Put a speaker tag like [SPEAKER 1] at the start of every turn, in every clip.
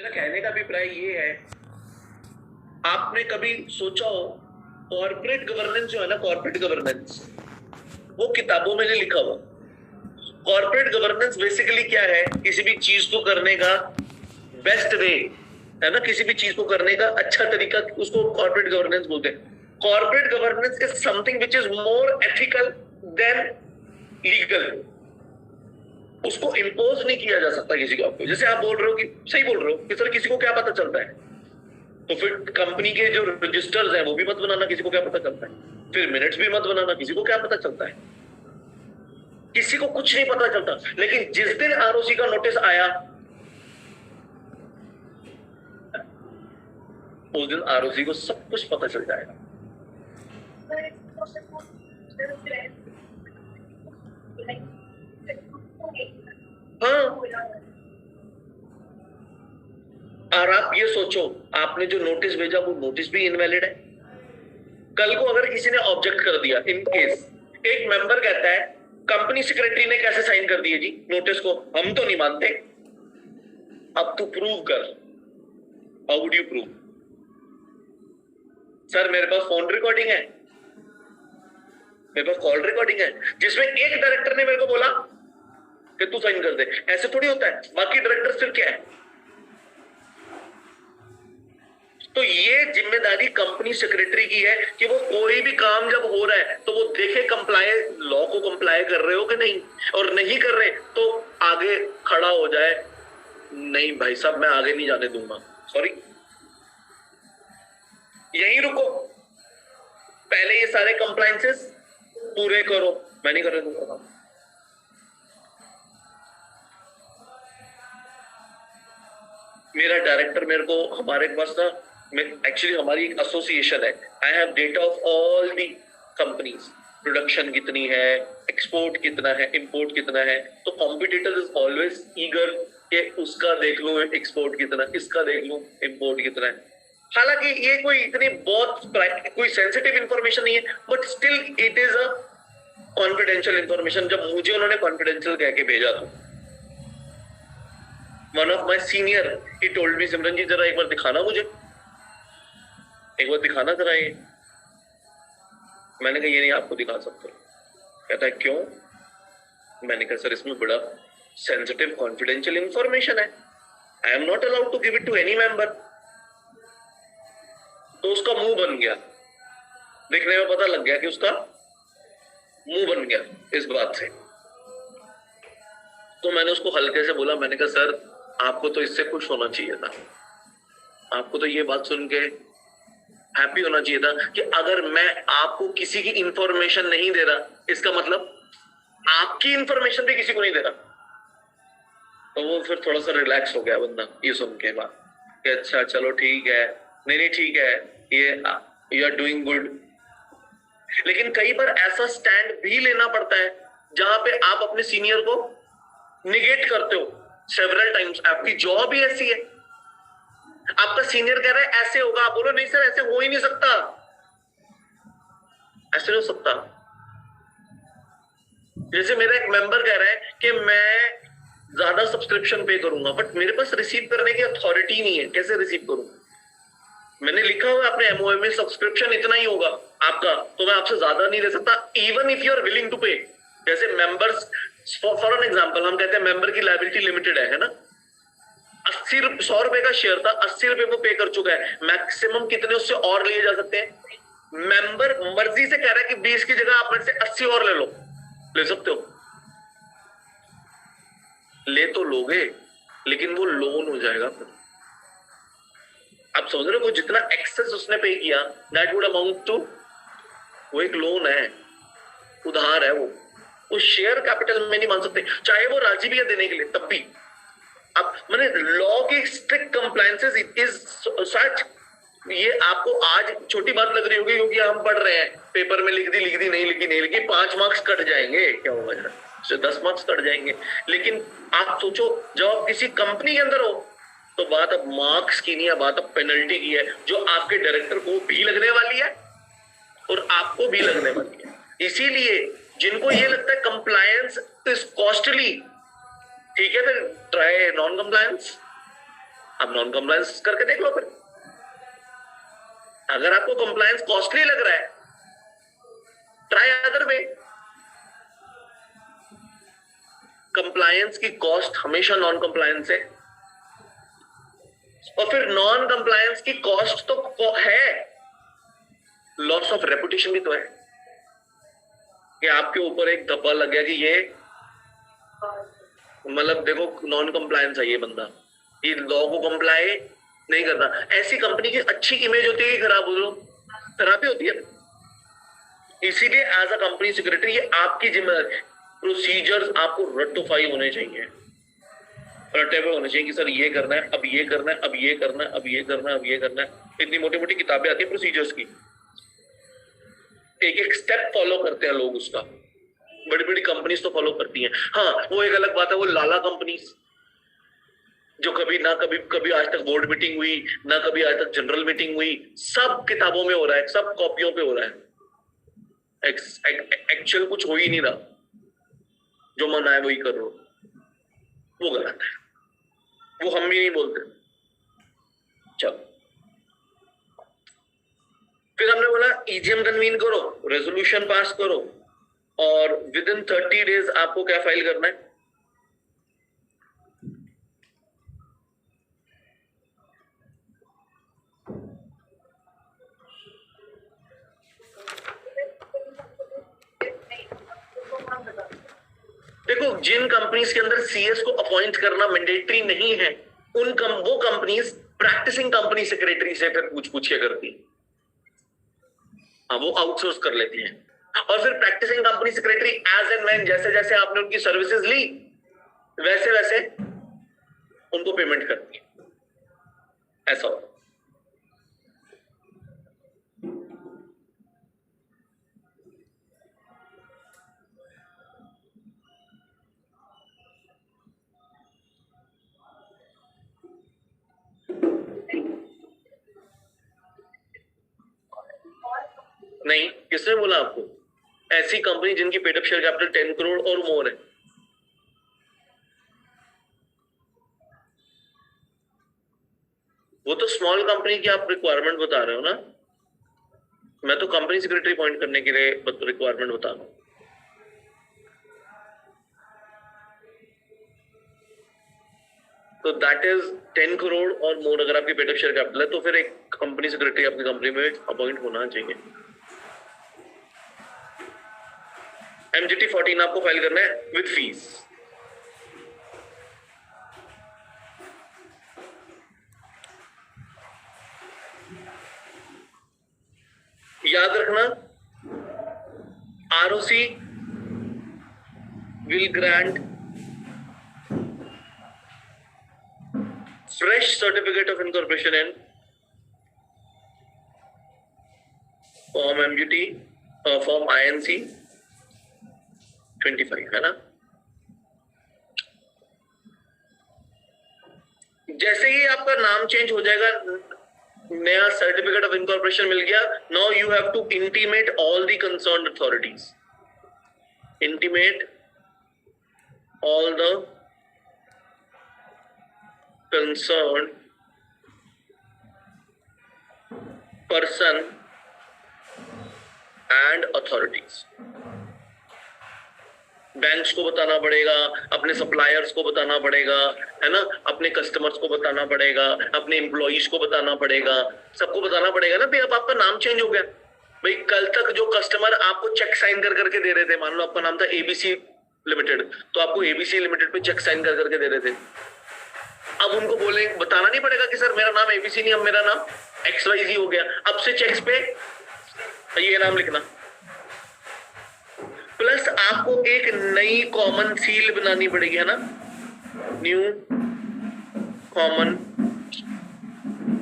[SPEAKER 1] मेरा कहने का अभिप्राय ये है, आपने कभी सोचा हो कॉर्पोरेट गवर्नेंस जो है ना, कॉर्पोरेट गवर्नेंस वो किताबों में नहीं लिखा हुआ। कॉर्पोरेट गवर्नेंस बेसिकली क्या है? किसी भी चीज को करने का बेस्ट वे है ना, किसी भी चीज को करने का अच्छा तरीका, उसको कॉर्पोरेट गवर्नेंस बोलते हैं। Corporate governance is something which is more ethical than legal. उसको इम्पोज नहीं किया जा सकता किसी को। आपको जैसे आप बोल रहे हो कि सही बोल रहे हो कि सर किसी को क्या पता चलता है, तो फिर कंपनी के जो रजिस्टर्स हैं वो भी मत बनाना, किसी को क्या पता चलता है। फिर मिनट्स भी मत बनाना, किसी को क्या पता चलता है। किसी को कुछ नहीं पता चलता। लेकिन जिस दिन आरओसी का नोटिस आया उस दिन आरओसी को सब कुछ पता चल जाएगा। हाँ, और आप ये सोचो, आपने जो नोटिस भेजा वो नोटिस भी इनवैलिड है। कल को अगर किसी ने ऑब्जेक्ट कर दिया, इन केस एक मेंबर कहता है कंपनी सेक्रेटरी ने कैसे साइन कर दिए जी नोटिस को, हम तो नहीं मानते। अब तू प्रूव कर। How would you prove? Sir मेरे पास फोन रिकॉर्डिंग है, मेरे पास कॉल रिकॉर्डिंग है जिसमें एक डायरेक्टर ने मेरे को बोला कि तू साइन कर दे। ऐसे थोड़ी होता है। बाकी डायरेक्टर फिर क्या है? तो ये जिम्मेदारी कंपनी सेक्रेटरी की है कि वो कोई भी काम जब हो रहा है तो वो देखे कंप्लाई, लॉ को कंप्लाई कर रहे हो कि नहीं, और नहीं कर रहे तो आगे खड़ा हो जाए, नहीं भाई साहब मैं आगे नहीं जाने दूंगा, सॉरी यहीं रुको, पहले ये सारे कंप्लायंसेस पूरे करो, मैं नहीं करने दूंगा। मेरा डायरेक्टर मेरे को, हमारे पास ना एक्चुअली हमारी एक एसोसिएशन है, I have data of all the companies, production कितनी है, एक्सपोर्ट कितना है, इंपोर्ट कितना है। तो कॉम्पिटिटर इज ऑलवेज ईगर कि उसका देख लूं एक्सपोर्ट कितना, इसका देख लूं इंपोर्ट कितना है। हालांकि ये कोई इतनी बहुत कोई सेंसिटिव इंफॉर्मेशन नहीं है, but still it is a confidential information. जब मुझे उन्होंने कॉन्फिडेंशियल कह के भेजा तो वन ऑफ माई सीनियर ही टोल्ड मी, सिमरन जी जरा एक बार दिखाना मुझे, एक बार दिखाना जरा ये। मैंने कहा ये नहीं आपको दिखा सकते। कहता है क्यों? मैंने कहा सर इसमें बड़ा सेंसिटिव कॉन्फिडेंशियल इंफॉर्मेशन है, I am not allowed to give it to any member. तो उसका मुंह बन गया, देखने में पता लग गया कि उसका मुंह बन गया इस बात से। तो मैंने उसको हल्के से बोला, मैंने कहा सर आपको तो इससे खुश होना चाहिए था, आपको तो ये बात सुन के हैप्पी होना चाहिए था कि अगर मैं आपको किसी की इंफॉर्मेशन नहीं दे रहा, इसका मतलब आपकी इंफॉर्मेशन भी किसी को नहीं दे रहा। तो वो फिर थोड़ा सा रिलैक्स हो गया बंदा ये सुन के बात कि अच्छा चलो ठीक है, नहीं ठीक है, ये यू आर डूइंग गुड। लेकिन कई बार ऐसा स्टैंड भी लेना पड़ता है जहां पे आप अपने सीनियर को निगेट करते हो सेवरल टाइम्स। आपकी जॉब ही ऐसी है, आपका सीनियर कह रहा है ऐसे होगा, आप बोलो नहीं सर ऐसे हो ही नहीं सकता, ऐसे नहीं हो सकता। जैसे मेरा एक मेंबर कह रहा है कि मैं ज्यादा सब्सक्रिप्शन पे करूंगा, बट मेरे पास रिसीव करने की अथॉरिटी नहीं है, कैसे रिसीव करूं? मैंने लिखा हुआ अपने एमओए में सब्सक्रिप्शन इतना ही होगा आपका, तो मैं आपसे ज्यादा नहीं ले सकता, even if you are willing to pay. जैसे मेंबर्स, फॉर एन एग्जांपल हम कहते हैं मेंबर की लायबिलिटी लिमिटेड है ना, 100 रुपए का शेयर था, 80 रुपए वो पे कर चुका है, मैक्सिमम कितने उससे और लिए जा सकते हैं? मेंबर मर्जी से कह रहा है कि 20 की जगह आप मेरे से 80 और ले लो, ले सकते हो, ले तो लोगे लेकिन वो लोन हो जाएगा फिर। आप समझ रहे हो, जितना एक्सेस उसने पे किया दैट वुड अमाउंट टू, वो एक लोन है, उधार है वो शेयर कैपिटल में नहीं मान सकते, चाहे वो राजी भी है देने के लिए तब भी। अब मैंने लॉ की स्ट्रिक्ट कंप्लायंसेस इज सच, ये आपको आज छोटी बात लग रही होगी क्योंकि हम पढ़ रहे हैं पेपर में, लिख दी नहीं लिखी 5 मार्क्स कट जाएंगे, क्या होगा जरा, 10 मार्क्स कट जाएंगे। लेकिन आप सोचो जब आप किसी कंपनी के अंदर हो तो बात अब मार्क्स की नहीं है, बात अब पेनल्टी की है, जो आपके डायरेक्टर को भी लगने वाली है और आपको भी लगने वाली है। इसीलिए जिनको ये लगता है कंप्लायंस इज कॉस्टली, ठीक है फिर ट्राई नॉन कंप्लायंस। आप नॉन कंप्लायंस करके देख लो फिर। अगर आपको कंप्लायंस कॉस्टली लग रहा है, ट्राई अदर वे। कंप्लायंस की कॉस्ट हमेशा नॉन कंप्लायंस है, और फिर नॉन कंप्लायंस की कॉस्ट तो है, लॉस ऑफ रेपुटेशन भी तो है कि आपके ऊपर एक धब्बा लग गया कि ये मतलब देखो नॉन कंप्लायंस है ये बंदा, ये लॉ को कंप्लाई नहीं करता। ऐसी कंपनी की अच्छी इमेज होती है, खराब हो, खराबी होती है। इसीलिए एज अ कंपनी सेक्रेटरी ये आपकी जिम्मेदारी है, प्रोसीजर्स आपको रट्टोफाई होने चाहिए, रटे हुए होने चाहिए कि सर ये करना है, अब ये करना है, अब ये करना है, अब ये करना है, अब ये करना है। इतनी मोटी मोटी किताबें आती है प्रोसीजर्स की, एक एक स्टेप फॉलो करते हैं लोग उसका। बड़ी बड़ी कंपनीज तो फॉलो करती हैं। हाँ, वो एक अलग बात है, वो लाला कंपनीज जो कभी ना कभी कभी आज तक बोर्ड मीटिंग हुई, ना कभी आज तक जनरल मीटिंग हुई, सब किताबों में हो रहा है, सब कॉपियों पे हो रहा है, एक्चुअल कुछ हो ही नहीं रहा, जो मन आए वही कर रहे हो, वो गलत है, वो हम भी नहीं बोलते। चलो, फिर हमने बोला ईजीएम कन्वीन करो, रेजोल्यूशन पास करो, और विद इन 30 डेज आपको क्या फाइल करना है? देखो, जिन कंपनीज के अंदर सीएस को अपॉइंट करना मैंडेटरी नहीं है, वो कंपनीज प्रैक्टिसिंग कंपनी सेक्रेटरी से फिर पूछ के करती है। हाँ, वो आउटसोर्स कर लेती हैं, और फिर practising company secretary as and when, जैसे जैसे आपने उनकी सर्विसेज ली वैसे वैसे उनको पेमेंट करती है, ऐसा हो। नहीं, किसने बोला आपको? ऐसी कंपनी जिनकी paid up share capital 10 crore और मोर है, वो तो स्मॉल कंपनी की आप रिक्वायरमेंट बता रहे हो ना, मैं तो कंपनी सेक्रेटरी अपॉइंट करने के लिए रिक्वायरमेंट बता रहा हूं। तो दैट इज 10 करोड़ और मोर अगर आपकी पेड अप शेयर कैपिटल है, तो फिर एक कंपनी सेक्रेटरी आपकी कंपनी में अपॉइंट होना चाहिए। MGT 14 आपको फाइल करना है विद फीस। याद रखना, ROC will grant fresh certificate of incorporation in form MGT, form INC 25, है ना? जैसे ही आपका नाम चेंज हो जाएगा, नया सर्टिफिकेट ऑफ इनकॉर्पोरेशन मिल गया, now you have to intimate all the concerned authorities, intimate all the concerned person and authorities। Banks को बताना पड़ेगा, अपने सप्लायर्स को बताना पड़ेगा, है ना, अपने कस्टमर्स को बताना पड़ेगा, अपने एम्प्लॉइज को बताना पड़ेगा, सबको बताना पड़ेगा ना भाई अब आपका नाम चेंज हो गया। भाई कल तक जो कस्टमर आपको चेक साइन कर करके दे रहे थे, मान लो आपका नाम था ABC लिमिटेड, तो आपको ABC लिमिटेड पे चेक साइन कर करके दे रहे थे, अब उनको बोले बताना नहीं पड़ेगा कि सर मेरा नाम ABC नहीं, अब मेरा नाम XYZ हो गया, अब से चेक्स पे ये नाम लिखना। प्लस आपको एक नई कॉमन सील बनानी पड़ेगी, है ना, न्यू कॉमन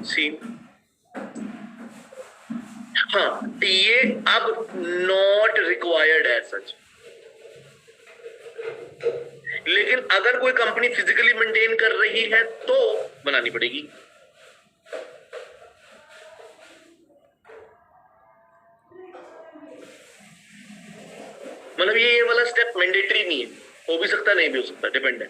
[SPEAKER 1] सील। हाँ, ये अब नॉट रिक्वायर्ड है सच, लेकिन अगर कोई कंपनी फिजिकली मेंटेन कर रही है तो बनानी पड़ेगी। मतलब ये वाला स्टेप मैंडेटरी नहीं है, हो भी सकता नहीं भी हो सकता, डिपेंड है।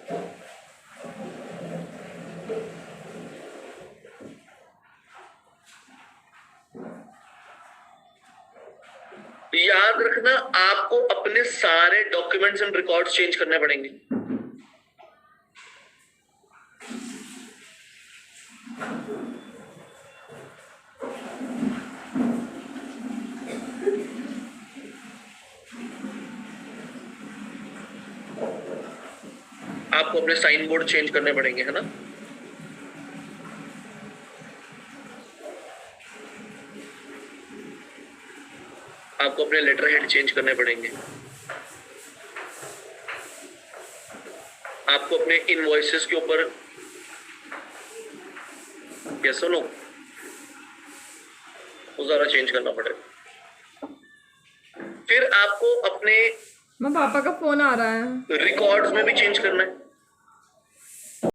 [SPEAKER 1] याद रखना, आपको अपने सारे डॉक्यूमेंट्स एंड रिकॉर्ड्स चेंज करने पड़ेंगे। आपको अपने साइन बोर्ड चेंज करने पड़ेंगे, है ना। आपको अपने लेटर हेड चेंज करने पड़ेंगे। आपको अपने इनवॉइसेस के ऊपर यस नो वो सारा चेंज करना पड़ेगा। फिर आपको अपने
[SPEAKER 2] मैं पापा का फोन आ रहा है।
[SPEAKER 1] रिकॉर्ड्स में भी चेंज करना है।